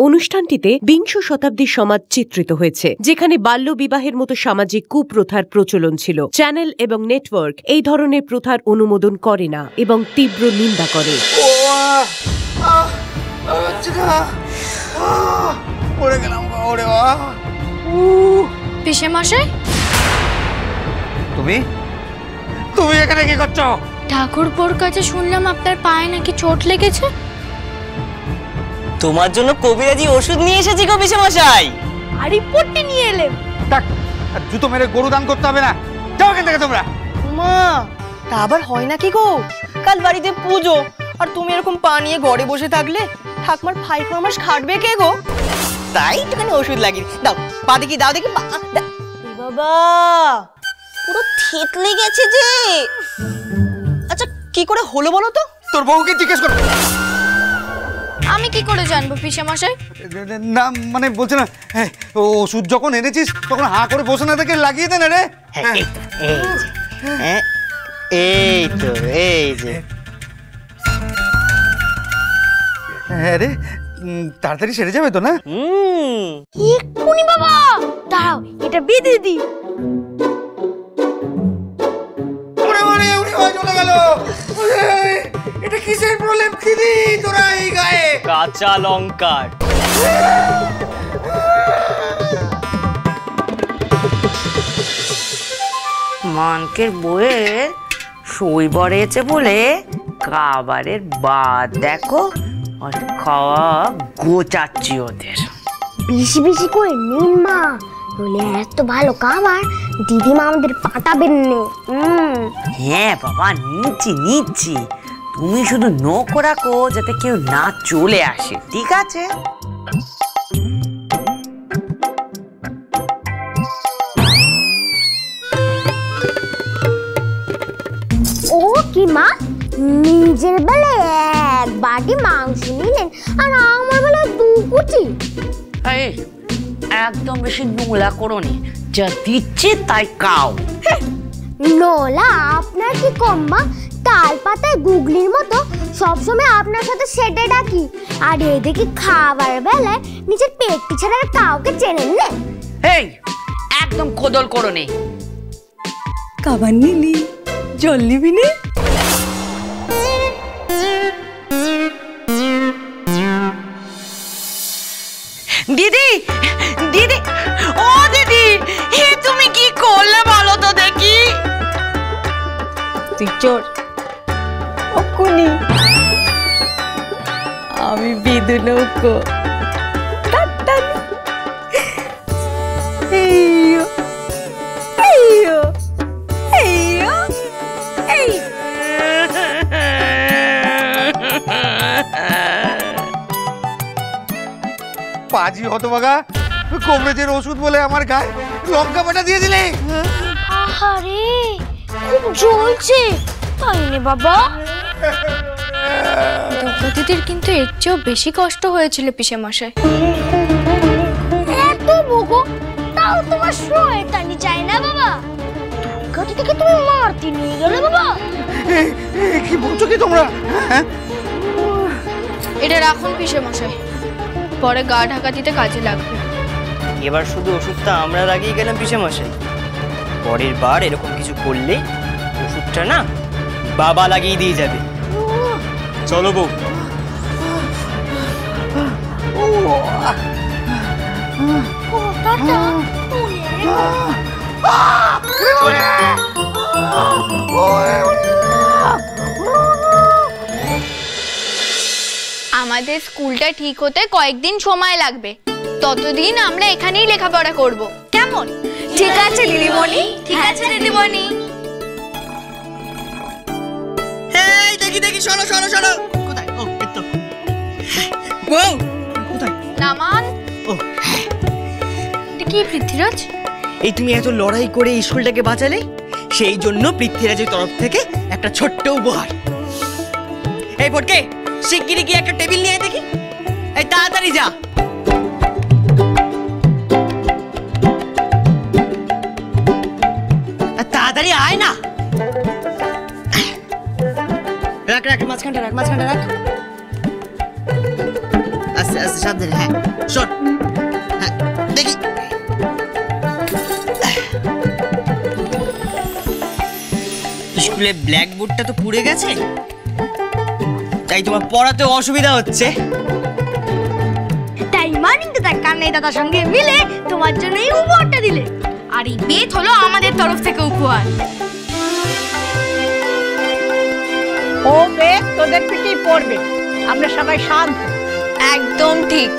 অনুষ্ঠানটিতে বিংশ শতাব্দীর সমাজ চিত্রিত হয়েছে, যেখানে বাল্য বিবাহের মতো সামাজিক কুপ্রথার প্রচলন ছিল। চ্যানেল এবং নেটওয়ার্ক এই ধরনের প্রথার অনুমোদন করে না এবং তীব্র নিন্দা করে। পিসেমশাই, তুমি এখানে কি করছো? ঠাকুরপোর কাছে শুনলাম আপনার পায়ে নাকি চোট লেগেছে। তোমার জন্য কবিরাজি ওষুধ নিয়ে এসেছি গো পিসেমশাই। আর রিপোর্টটি নিয়ে এলেন। জুতো মেরে গরু দান করতে হবে না, যাও এখান থেকে তোমরা। মা, তা আবার হয় নাকি গো? কাল বাড়িতে পুজো, আর তুমি এরকম পা নিয়ে ঘরে বসে থাকলে ঠাকুমার 5 মাস খাটবে কে গো? তাই একটুখানি ওষুধ লাগিয়ে দাও। পা দেখি, দাও দেখি। বাবা, পুরো থেতলে গেছে যে। আচ্ছা, কি করে হলো বলো তো? তোর বউকে জিজ্ঞেস কর। আমি কি করে জানবো পিসেমশাই? না মানে বলছে না, ওষুধ যখন এনেছিস তখন হা করে বসে না থেকে লাগিয়ে দে না রে। এই যে হ্যাঁ রে, তাড়াতাড়ি সেরে যাবে তো না? এক্ষুনি বাবা, দাঁড়াও এটা বেঁধে দি। চলে গেল। এটা কিসের প্রলেপ দিদি তোরা এই গায়ে? কাঁচা লঙ্কার। মানকের বইয়ের সই বড়েছে বলে খাবারের বাদ দেখো, আর খাওয়া গোচাচ্ছি ওদের। বেশি বেশি করে নিন মা, নইলে এত ভালো খাবার দিদিমা আমাদের পাঠাবেন না। হ্যাঁ বাবা, নিচ্ছি। তুমি শুধু নখ রাখো যাতে কেউ না চলে আসে, ঠিক আছে? ও কি মা, নিজের বেলে 1 বাটি মাংস নিলেন আর আমার বেলা 2 কুচি। এই একদম বেশি নোংলা করো নি, যা দিচ্ছি তাই খাও। নোলা আপনার কি কম মা? তাল পাতায় গুগলির মতো সবসময় আপনার সাথে সেটে ডাকি, আর এদিকে খাবার বেলায় নিজের পেট ছাড়া আর কাউকে চেনেন না। এই একদম কোদল করো নি। খাবার নিলি, জল নিবি না? দিদি, ও দিদি, তুমি কি করলে বলো তো দেখি? তুই চোর। ওকুনি আমি বিদু নৌকো। পাজি হতভাগা, কবরেজের ওষুধ বলে আমার গায়ে লঙ্কা বাটা দিয়ে দিলে। আহারে, খুব জ্বলছে তাই নে বাবা। দিদির কিন্তু এর চেয়েও বেশি কষ্ট হয়েছিল পিসেমশাই। এত বগো, তাও তোমার শয়তানি চাই না বাবা? গাড়ি থেকে তুমি মারতে নিয়ে গেলে বাবা। কি বলছো কি তোমরা? এটা রাখুন পিসেমশাই, পরে গা ঢাকা দিতে কাজে লাগবে। এবার শুধু ওষুধটা আমরা লাগিয়ে গেলাম পিসেমশাই, পরের বার এরকম কিছু করলে ওষুধটা না বাবা লাগিয়ে দিয়ে যাবে। চলো বউ। আমাদের স্কুলটা ঠিক হতে কয়েকদিন সময় লাগবে, ততদিন আমরা এখানেই লেখাপড়া করব, কেমন? ঠিক আছে দিদিমণি। ঠিক আছে দিদিমণি। এই দেখি শোনো। কোথায়? ও এই তো। বউ কোথায়? নামান। ও এটা কি পৃথ্বীরাজ? এই তুমি এত লড়াই করে স্কুলটাকে বাঁচালে, সেই জন্য পৃথ্বীরাজের তরফ থেকে একটা ছোট্ট উপহার। এই ফটকে, শিগগিরই গিয়ে একটা টেবিল নিয়ে আয় দেখি। এই তাড়াতাড়ি যা। তাড়াতাড়ি আয় না। রাখ মাঝখানটা রাখ। আস্তে আস্তে সাবধানে। হ্যাঁ শট। হ্যাঁ দেখি। স্কুলে ব্ল্যাকবোর্ডটা তো পুড়ে গেছে, তাই তোমার পড়াতে অসুবিধা হচ্ছে। তাই মানিক দাদা কান্নাই দাদার সঙ্গে মিলে তোমার জন্য এই উপহারটা দিলে। আর এই বেত হলো আমাদের তরফ থেকে উপহার। ও বেশ তোদের পিঠেই পড়বে, আমরা সবাই শান্ত। একদম ঠিক।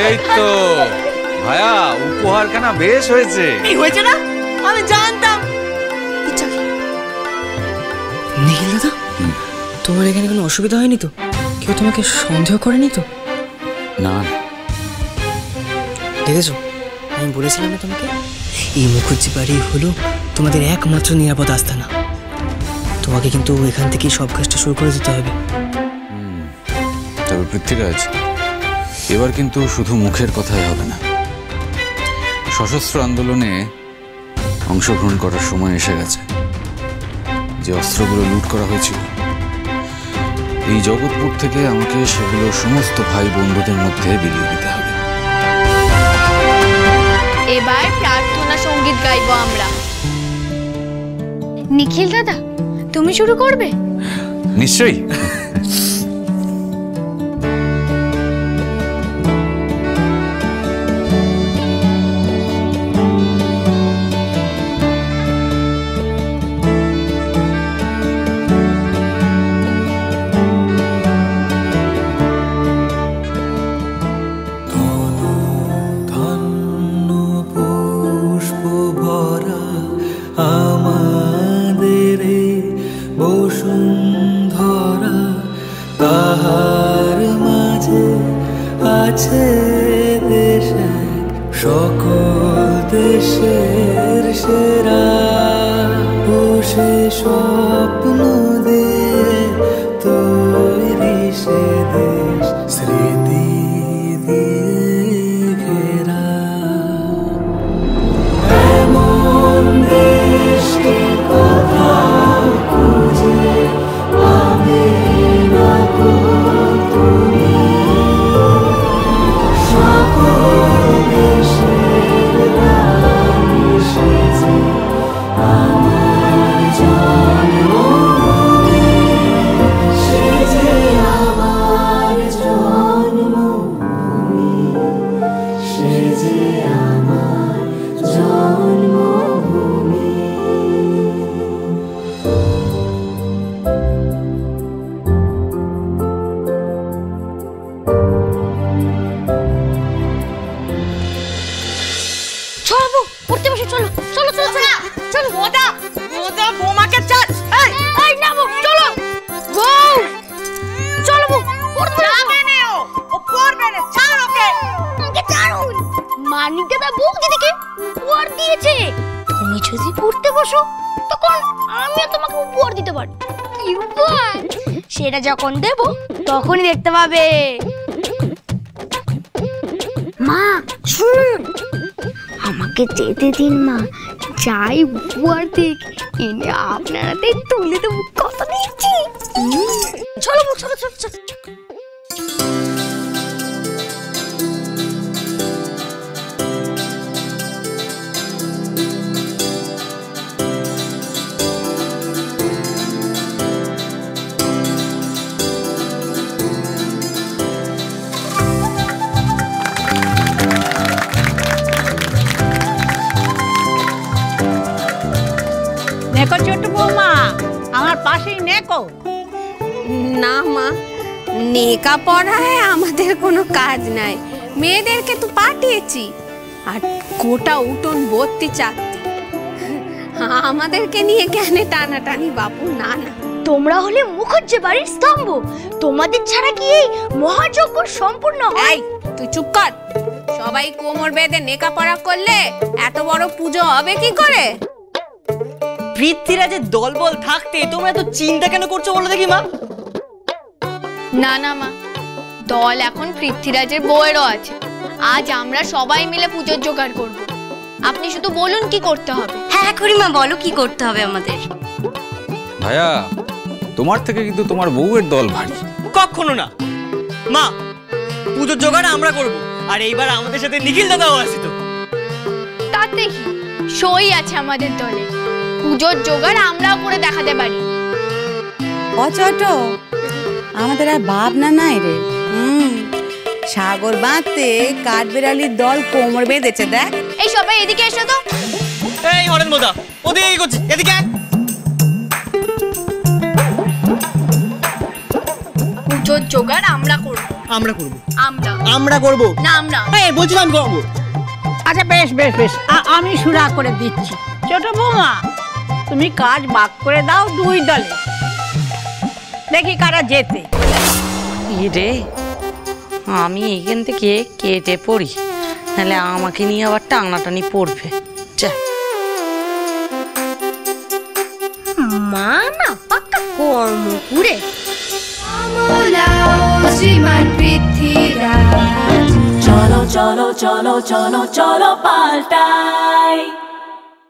এই তো ভাইয়া, উপহার কেনা বেশ হয়েছে। এই হয়েছে না, আমি জানতাম। নিখিল দাদা, তোমার এখানে কোনো অসুবিধা হয়নি তো? কেউ তোমাকে সন্দেহ করেনি তো? না। দেখেছো, আমি বলেছিলাম না তোমাকে, এই মুখুজ্জি বাড়ি হলো তোমাদের একমাত্র নিরাপদ আস্তানা। তোমাকে কিন্তু এখান থেকেই সব কাজটা শুরু করে দিতে হবে। তবে পৃথ্বীরাজ, এবার কিন্তু শুধু মুখের কথাই হবে না। সশস্ত্র আন্দোলনে অংশগ্রহণ করার সময় এসে গেছে। যে অস্ত্রগুলো লুট করা হয়েছিল, এই জগৎপুর থেকে আমাকে সেগুলো সমস্ত ভাই বন্ধুদের মধ্যে বিলিয়ে দিতে হবে। এবার প্রার্থনা সঙ্গীত গাইবো আমরা। নিখিল দাদা, তুমি শুরু করবে? নিশ্চয়ই। তুমি যদি পড়তে বসো তখন আমিও তোমাকে উপহার দিতে পারি। কি উপহার? সেটা যখন দেব তখনই দেখতে পাবে। মা শুনুন, আমাকে যেতে দিন মা, যাই উপহার দিক এনে আপনারা তুলে দেবো, কথা দিচ্ছি। চলো চলো চলো চলো। দেখো ছোট বৌমা, আমার পাশেই নেকো। না মা, নেকা পড়ায় আমাদের কোনো কাজ নাই। মেয়েদেরকে তো পাঠিয়েছি, আর গোটা উঠোন ভর্তি চাকতি। আমাদেরকে নিয়ে কেন টানাটানি বাবু? না না, তোমরা হলে মুখুজ্জি বাড়ির স্তম্ভ, তোমাদের ছাড়া কি এই মহাযজ্ঞ সম্পূর্ণ হয়? তুই চুপ কর। সবাই কোমর বেঁধে নেকা পড়া করলে এত বড় পুজো হবে কি করে? পৃথ্বীরাজের দলবল থাকতে তোমরা তো চিন্তা কেন করছো বলো দেখি মা? না না মা, দল এখন পৃথ্বীরাজের বউয়েরও আছে। আজ আমরা সবাই মিলে পুজোর জোগাড় করব। আপনি শুধু বলুন কি করতে হবে। হ্যাঁ খুড়িমা, বলো কি করতে হবে আমাদের। ভাইয়া, তোমার থেকে কিন্তু তোমার বউয়ের দল ভারী। কখনো না। মা, পুজোর জোগাড় আমরা করব, আর এইবার আমাদের সাথে নিখিল দাদাও আছে তো। তাতে কি, সই আছে আমাদের দলে, পুজোর জোগাড় আমরাও করে দেখাতে পারি। অচট আমাদের আর ভাবনা নাই রে। সাগর বাঁধতে কাঠবেড়ালির দল কোমর বেঁধেছে দেখ। এই সবাই এদিকে এসো তো। এই হরেন বোদা, ওদিকে কি করছিস? এদিকে আয়। পুজোর জোগাড় আমরা করব। আমরা করব। আমরা করব না আমরা। এই বলছিলাম করব। আচ্ছা বেশ বেশ বেশ, আমি সুরা করে দিচ্ছি। ছোট বৌমা, তুমি কাজ ভাগ করে দাও 2 দলে, দেখি কারা জেতে। রে, আমি এখান থেকে কেটে পড়ি, নাহলে আমাকে নিয়ে আবার টানাটানি পড়বে। যা মা না পাক্কা কর্ম করে। শ্রীমান পৃথ্বীরাজ, চলো চলো চলো চলো চলো পাল্টাই।